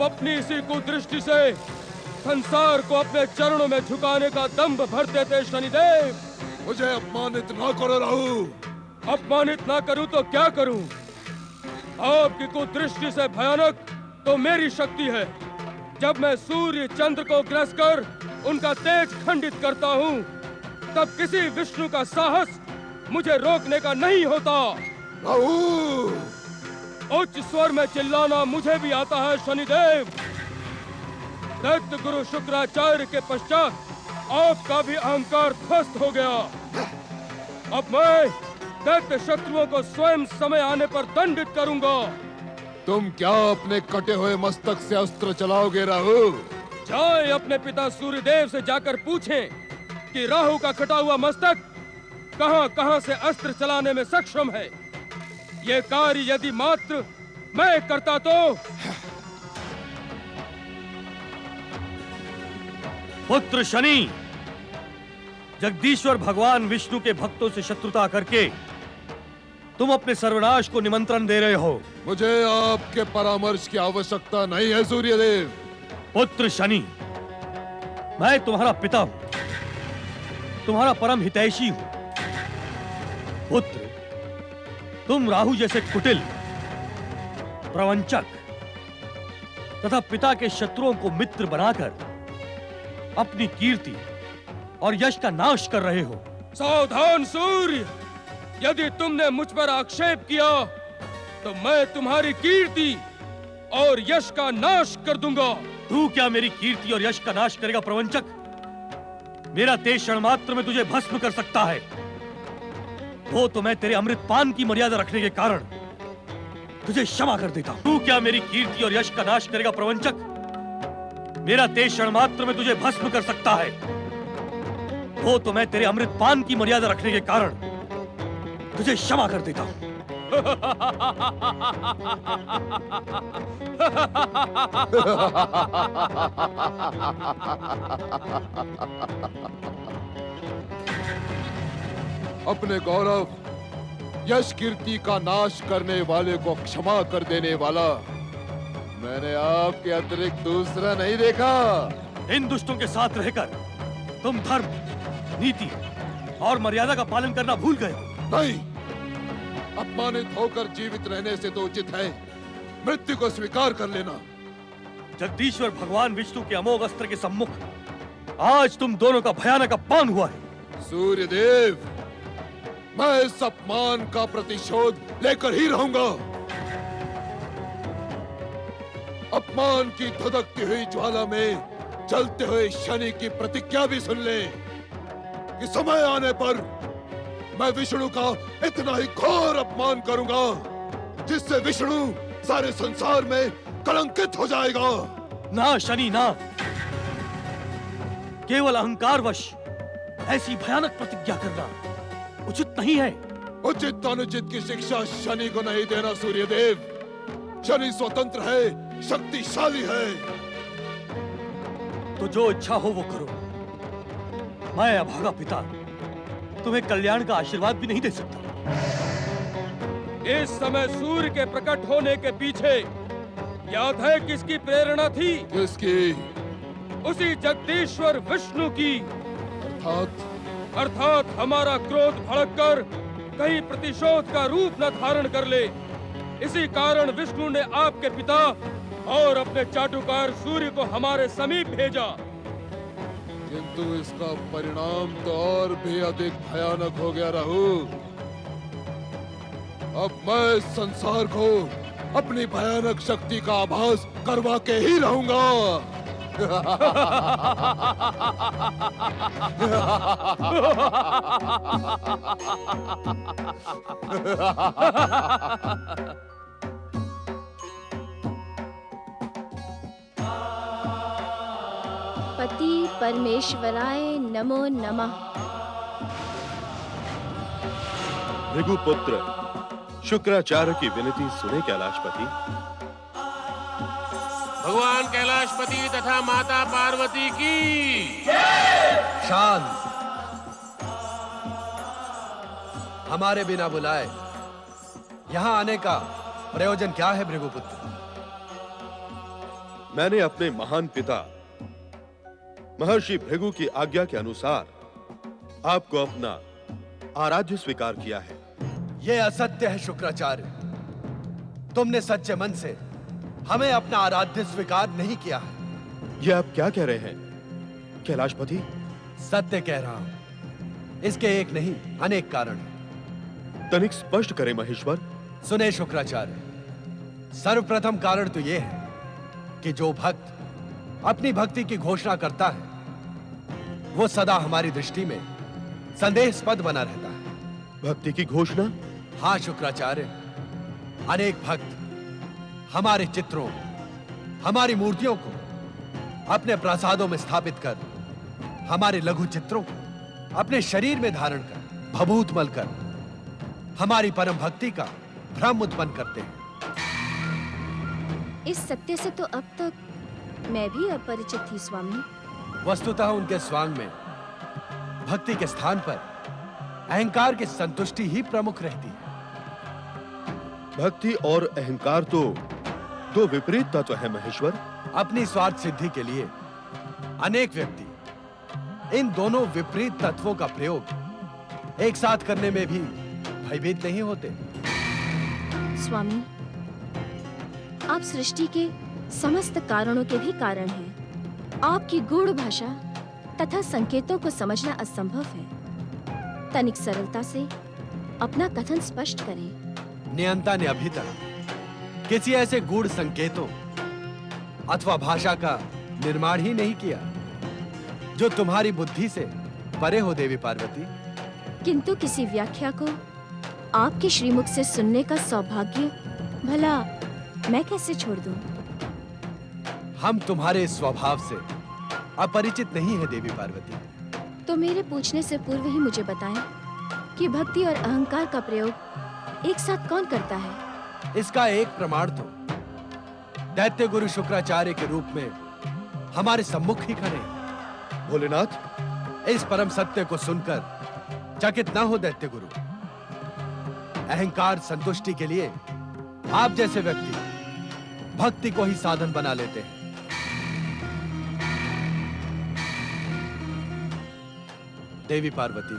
अपनी इसी कुदृष्टि से संसार को अपने चरणों में झुकाने का दंभ भरते थे शनिदेव। मुझे अपमानित न करो राहु। अपमानित ना करूं तो क्या करूं? आपकी कुदृष्टि से भयानक तो मेरी शक्ति है। जब मैं सूर्य चंद्र को ग्रस कर उनका तेज खंडित करता हूं, तब किसी विष्णु का साहस मुझे रोकने का नहीं होता। राहु! उच्च स्वर में चिल्लाना मुझे भी आता है शनिदेव। दैत्य गुरु शुक्राचार्य के पश्चात आपका भी अहंकार ध्वस्त हो गया। अब मैं दैत्य शत्रुओं को स्वयं समय आने पर दंडित करूंगा। तुम क्या अपने कटे हुए मस्तक से अस्त्र चलाओगे राहु? जाएं अपने पिता सूर्यदेव से जाकर पूछें कि राहु का कटा हुआ मस्तक कहां-कहां से अस्त्र चलाने में सक्षम है। ये कार्य यदि मात्र मैं करता तो। पुत्र शनि, जगदीश्वर भगवान विष्णु के भक्तों से शत्रुता करके तुम अपने सर्वनाश को निमंत्रण दे रहे हो। मुझे आपके परामर्श की आवश्यकता नहीं है सूर्यदेव। पुत्र शनि, मैं तुम्हारा पिता हूं, तुम्हारा परम हितैषी हूं। पुत्र, तुम राहु जैसे कुटिल, प्रवंचक तथा पिता के शत्रुओं को मित्र बनाकर अपनी कीर्ति और यश का नाश कर रहे हो। सावधान सूर्य, यदि तुमने मुझ पर आक्षेप किया तो मैं तुम्हारी कीर्ति और यश का नाश कर दूंगा। तू क्या मेरी कीर्ति और यश का नाश करेगा प्रवंचक? मेरा तेज क्षण मात्र में तुझे भस्म कर सकता है। वो तो मैं तेरे अमृतपान की मर्यादा रखने के कारण तुझे क्षमा कर देता हूं। तू क्या मेरी कीर्ति और यश का नाश करेगा प्रवंचक? मेरा तेज क्षण मात्र में तुझे भस्म कर सकता है। वो तो मैं तेरे अमृतपान की मर्यादा रखने के कारण तुझे क्षमा कर देता हूं। अपने गौरव, यश, कीर्ति का नाश करने वाले को क्षमा कर देने वाला मैंने आपके अतिरिक्त दूसरा नहीं देखा। इन दुष्टों के साथ रहकर तुम धर्म, नीति और मर्यादा का पालन करना भूल गए हो। नहीं, अपमानित होकर जीवित रहने से तो उचित है मृत्यु को स्वीकार कर लेना। जगदीश्वर भगवान विष्णु के अमोघ अस्त्र के सम्मुख आज तुम दोनों का भयानक अपमान हुआ है। सूर्यदेव, मैं इस अपमान का प्रतिशोध लेकर ही रहूंगा। अपमान की धधकती हुई ज्वाला में जलते हुए शनि की प्रतिज्ञा भी सुन ले कि समय आने पर मैं विष्णु का इतना ही घोर अपमान करूंगा जिससे विष्णु सारे संसार में कलंकित हो जाएगा। ना शनि ना, केवल अहंकारवश ऐसी भयानक प्रतिज्ञा करना उचित नहीं है। उचित अनुचित की शिक्षा शनि को नहीं देना सूर्यदेव। शनि स्वतंत्र है, शक्तिशाली है। तो जो इच्छा हो वो करो। मैं अभागा पिता तुम्हें कल्याण का आशीर्वाद भी नहीं दे सकता। इस समय सूर्य के प्रकट होने के पीछे याद है किसकी प्रेरणा थी? किसकी? उसी जगदीश्वर विष्णु की। अर्थात हमारा क्रोध भड़ककर कहीं प्रतिशोध का रूप न धारण कर ले। इसी कारण विष्णु ने आपके पिता और अपने चाटुकार सूर्य को हमारे समीप भेजा। किंतु इसका परिणाम तो और भी अधिक भयानक हो गया राहु। अब मैं इस संसार को अपनी भयानक शक्ति का आभास करवा के ही रहूंगा। पति परमेश्वराय नमो नमः। भृगुपुत्र, शुक्राचार्य की विनती सुने कैलाशपति। भगवान कैलाशपति तथा माता पार्वती की शांत। हमारे बिना बुलाए यहाँ आने का प्रयोजन क्या है भृगुपुत्र? मैंने अपने महान पिता महर्षि भृगु की आज्ञा के अनुसार आपको अपना आराध्य स्वीकार किया है। यह असत्य है शुक्राचार्य। तुमने सच्चे मन से हमें अपना आराध्य स्वीकार नहीं किया है। यह आप क्या कह रहे हैं कैलाशपति? सत्य कह रहा हूं। इसके एक नहीं अनेक कारण हैं। तनिक स्पष्ट करें महेश्वर। सुने शुक्राचार्य, सर्वप्रथम कारण तो यह है कि जो भक्त अपनी भक्ति की घोषणा करता है वो सदा हमारी दृष्टि में संदेहास्पद बना रहता है। भक्ति की घोषणा? हाँ शुक्राचार्य, अनेक भक्त हमारे चित्रों, हमारी मूर्तियों को अपने प्रासादों में स्थापित कर, हमारे लघु चित्रों को अपने शरीर में धारण कर, भभूत मल कर हमारी परम भक्ति का भ्रम उत्पन्न करते हैं। इस सत्य से तो अब तक मैं भी अपरिचित थी स्वामी। वस्तुतः उनके स्वांग में भक्ति के स्थान पर अहंकार की संतुष्टि ही प्रमुख रहती है। भक्ति और अहंकार तो दो विपरीत तत्व है महेश्वर। अपनी स्वार्थ सिद्धि के लिए अनेक व्यक्ति इन दोनों विपरीत तत्वों का प्रयोग एक साथ करने में भी भयभीत नहीं होते। स्वामी, आप सृष्टि के समस्त कारणों के भी कारण हैं। आपकी गूढ़ भाषा तथा संकेतों को समझना असंभव है। तनिक सरलता से अपना कथन स्पष्ट करें। नियंता ने अभी तक किसी ऐसे गूढ़ संकेतों अथवा भाषा का निर्माण ही नहीं किया जो तुम्हारी बुद्धि से परे हो देवी पार्वती। किंतु किसी व्याख्या को आपके श्रीमुख से सुनने का सौभाग्य भला मैं कैसे छोड़ दूं? हम तुम्हारे स्वभाव से अपरिचित नहीं है देवी पार्वती। तो मेरे पूछने से पूर्व ही मुझे बताएं कि भक्ति और अहंकार का प्रयोग एक साथ कौन करता है? इसका एक प्रमाण तो दैत्य गुरु शुक्राचार्य के रूप में हमारे सम्मुख ही खड़े हैं। भोलेनाथ, इस परम सत्य को सुनकर चकित न हो दैत्य गुरु। अहंकार संतुष्टि के लिए आप जैसे व्यक्ति भक्ति को ही साधन बना लेते हैं। देवी पार्वती,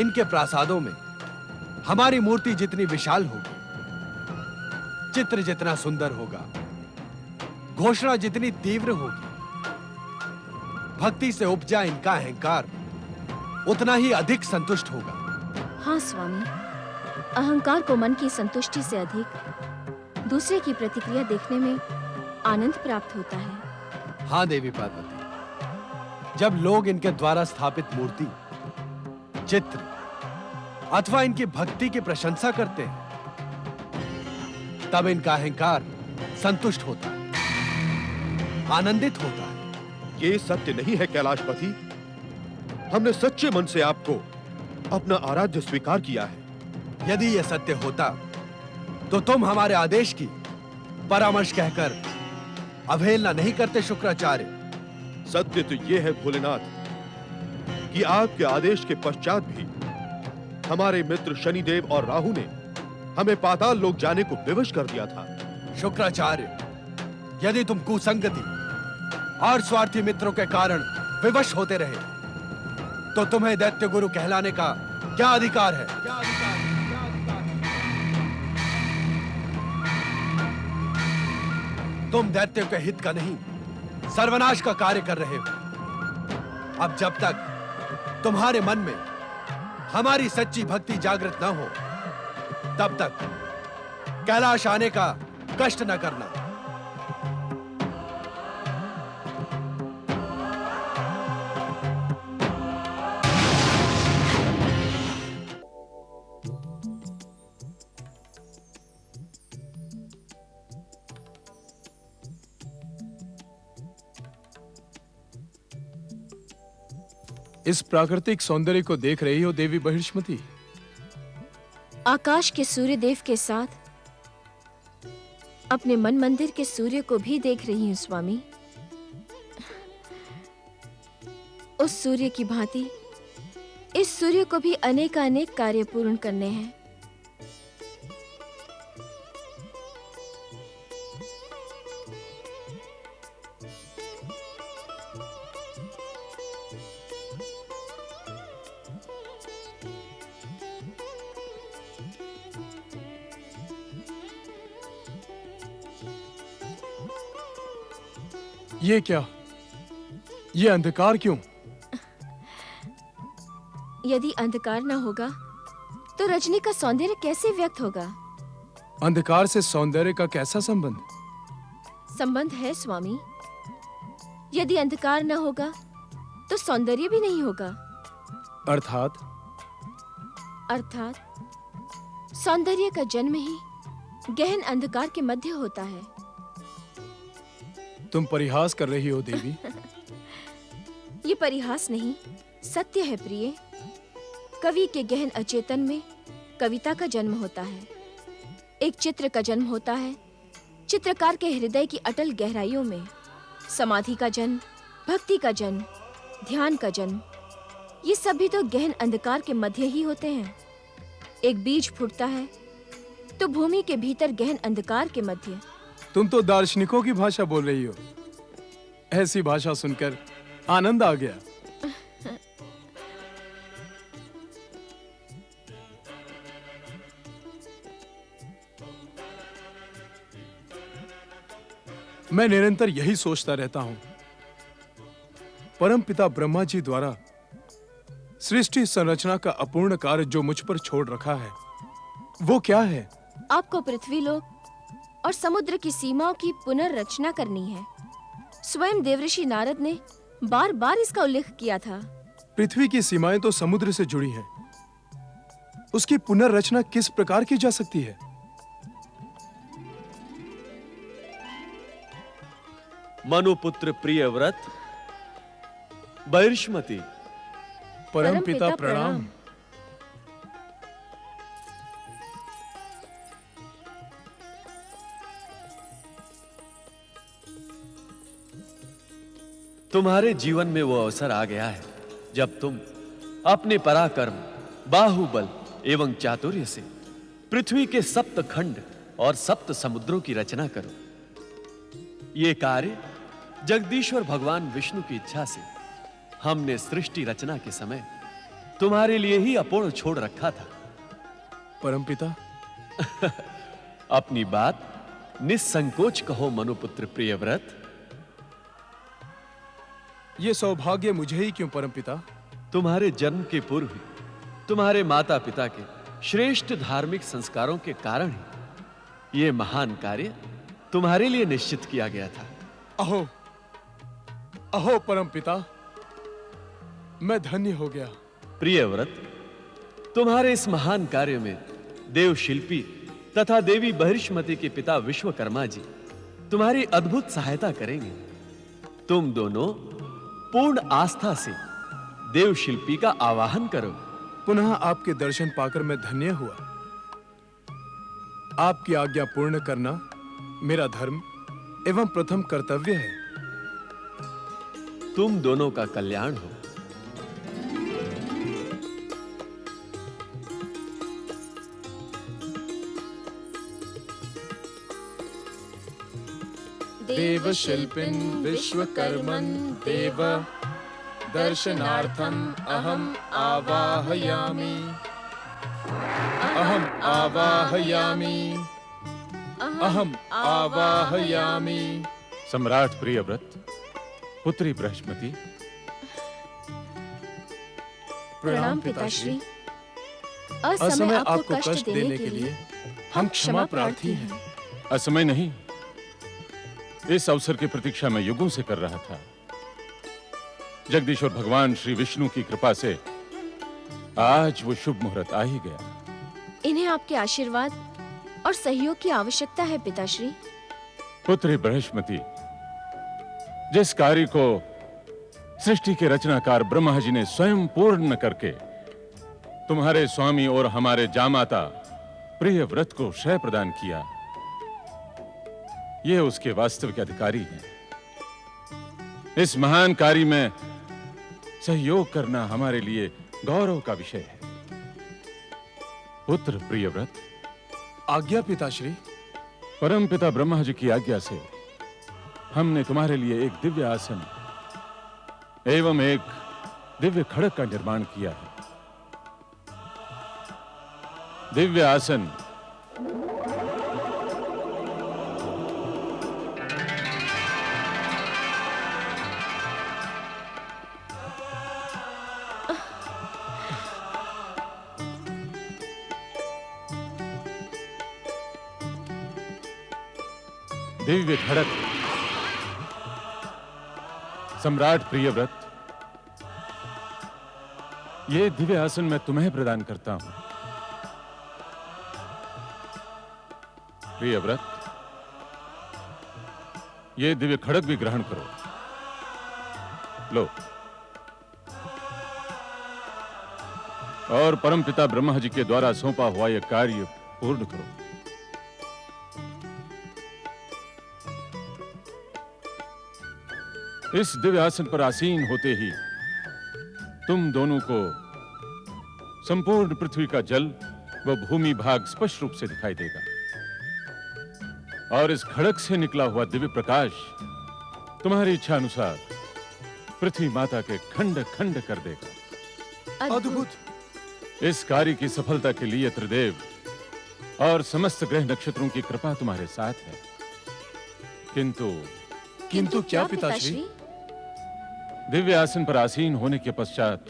इनके प्रासादों में हमारी मूर्ति जितनी विशाल होगी, चित्र जितना सुंदर होगा, घोषणा जितनी तीव्र होगी, भक्ति से उपजा इनका अहंकार उतना ही अधिक संतुष्ट होगा। हाँ स्वामी, अहंकार को मन की संतुष्टि से अधिक दूसरे की प्रतिक्रिया देखने में आनंद प्राप्त होता है। हाँ देवी पार्वती, जब लोग इनके द्वारा स्थापित मूर्ति, चित्र अथवा इनकी भक्ति की प्रशंसा करते हैं, तब इनका अहंकार संतुष्ट होता है, आनंदित होता है। ये सत्य नहीं है कैलाशपति। हमने सच्चे मन से आपको अपना आराध्य स्वीकार किया है। यदि यह सत्य होता तो तुम हमारे आदेश की परामर्श कहकर अवहेलना नहीं करते शुक्राचार्य। सत्य तो यह है भोलेनाथ कि आपके आदेश के पश्चात भी हमारे मित्र शनिदेव और राहु ने हमें पाताल लोक जाने को विवश कर दिया था। शुक्राचार्य, यदि तुम कुसंगति और स्वार्थी मित्रों के कारण विवश होते रहे तो तुम्हें दैत्य गुरु कहलाने का क्या अधिकार है? तुम दैत्य के हित का नहीं, सर्वनाश का कार्य कर रहे हो। अब जब तक तुम्हारे मन में हमारी सच्ची भक्ति जागृत न हो, तब तक कैलाश आने का कष्ट न करना। इस प्राकृतिक सौंदर्य को देख रही हो देवी बहिष्मति? आकाश के सूर्य देव के साथ अपने मन मंदिर के सूर्य को भी देख रही हूँ स्वामी। उस सूर्य की भांति इस सूर्य को भी अनेक कार्य पूर्ण करने हैं। ये क्या? ये अंधकार क्यों? यदि अंधकार न होगा तो रजनी का सौंदर्य कैसे व्यक्त होगा? अंधकार से सौंदर्य का कैसा संबंध? संबंध है स्वामी। यदि अंधकार न होगा तो सौंदर्य भी नहीं होगा। अर्थात सौंदर्य का जन्म ही गहन अंधकार के मध्य होता है। तुम परिहास कर रही हो देवी। ये परिहास नहीं, सत्य है प्रिय। कवि के गहन अचेतन में कविता का जन्म होता है, एक चित्र का जन्म होता है, चित्रकार के हृदय की अटल गहराइयों में समाधि का जन्म, भक्ति का जन्म, ध्यान का जन्म, ये सभी तो गहन अंधकार के मध्य ही होते हैं। एक बीज फूटता है तो भूमि के भीतर गहन अंधकार के मध्य। तुम तो दार्शनिकों की भाषा बोल रही हो। ऐसी भाषा सुनकर आनंद आ गया। मैं निरंतर यही सोचता रहता हूं, परमपिता ब्रह्मा जी द्वारा सृष्टि संरचना का अपूर्ण कार्य जो मुझ पर छोड़ रखा है, वो क्या है? आपको पृथ्वी लोक और समुद्र की सीमाओं की पुनर्रचना करनी है। स्वयं देवऋषि नारद ने बार बार इसका उल्लेख किया था। पृथ्वी की सीमाएं तो समुद्र से जुड़ी हैं। उसकी पुनर्रचना किस प्रकार की जा सकती है? मनुपुत्र प्रियव्रत, बहिर्ष्मति, परमपिता प्रणाम। तुम्हारे जीवन में वो अवसर आ गया है जब तुम अपने पराक्रम, बाहुबल एवं चातुर्य से पृथ्वी के सप्त खंड और सप्त समुद्रों की रचना करो। ये कार्य जगदीश्वर भगवान विष्णु की इच्छा से हमने सृष्टि रचना के समय तुम्हारे लिए ही अपूर्ण छोड़ रखा था। परमपिता, अपनी बात निसंकोच कहो मनुपुत्र प्रियव्रत। ये सौभाग्य मुझे ही क्यों परमपिता? तुम्हारे जन्म के पूर्व ही तुम्हारे माता पिता के श्रेष्ठ धार्मिक संस्कारों के कारण ही ये महान कार्य तुम्हारे लिए निश्चित किया गया था। अहो अहो परमपिता, मैं धन्य हो गया। प्रियव्रत, तुम्हारे इस महान कार्य में देव शिल्पी तथा देवी बहिर्ष्मति के पिता विश्वकर्मा जी तुम्हारी अद्भुत सहायता करेंगे। तुम दोनों पूर्ण आस्था से देव शिल्पी का आवाहन करो। पुनः आपके दर्शन पाकर मैं धन्य हुआ। आपकी आज्ञा पूर्ण करना मेरा धर्म एवं प्रथम कर्तव्य है। तुम दोनों का कल्याण हो। देव शिल्पिन विश्वकर्मन देव दर्शनार्थम अहम आवाहयामि। अहम आवाहयामि। अहम आवाहयामि। सम्राट प्रियव्रत, पुत्री बृहस्पति, प्रणाम पिताश्री। असमय आपको कष्ट देने के लिए हम क्षमा प्रार्थी हैं। असमय नहीं, इस अवसर की प्रतीक्षा मैं युगों से कर रहा था। जगदीश्वर भगवान श्री विष्णु की कृपा से आज वो शुभ मुहूर्त आ ही गया। इन्हें आपके आशीर्वाद और सहयोग की आवश्यकता है पिताश्री। पुत्री बृहस्पति, जिस कार्य को सृष्टि के रचनाकार ब्रह्मा जी ने स्वयं पूर्ण करके तुम्हारे स्वामी और हमारे जामाता प्रियव्रत को श्रेय प्रदान किया, ये उसके वास्तविक अधिकारी हैं। इस महान कार्य में सहयोग करना हमारे लिए गौरव का विषय है। पुत्र प्रियव्रत, आज्ञा पिताश्री। परम पिता ब्रह्मा जी की आज्ञा से हमने तुम्हारे लिए एक दिव्य आसन एवं एक दिव्य खड़ग का निर्माण किया है। दिव्य आसन दिव्य खड़क सम्राट प्रियव्रत, ये दिव्य आसन मैं तुम्हें प्रदान करता हूं। प्रियव्रत, ये दिव्य खड़क भी ग्रहण करो। लो, और परमपिता ब्रह्मा जी के द्वारा सौंपा हुआ यह कार्य पूर्ण करो। इस दिव्य आसन पर आसीन होते ही तुम दोनों को संपूर्ण पृथ्वी का जल व भूमि भाग स्पष्ट रूप से दिखाई देगा, और इस खड़क से निकला हुआ दिव्य प्रकाश तुम्हारी इच्छा अनुसार पृथ्वी माता के खंड खंड कर देगा। अद्भुत। इस कार्य की सफलता के लिए त्रिदेव और समस्त ग्रह नक्षत्रों की कृपा तुम्हारे साथ है। किंतु क्या पिताश्री? दिव्य आसन पर आसीन होने के पश्चात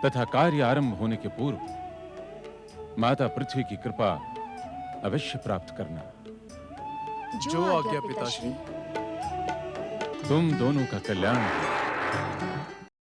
तथा कार्य आरंभ होने के पूर्व माता पृथ्वी की कृपा अवश्य प्राप्त करना। जो आज्ञा पिताश्री। तुम दोनों का कल्याण हो।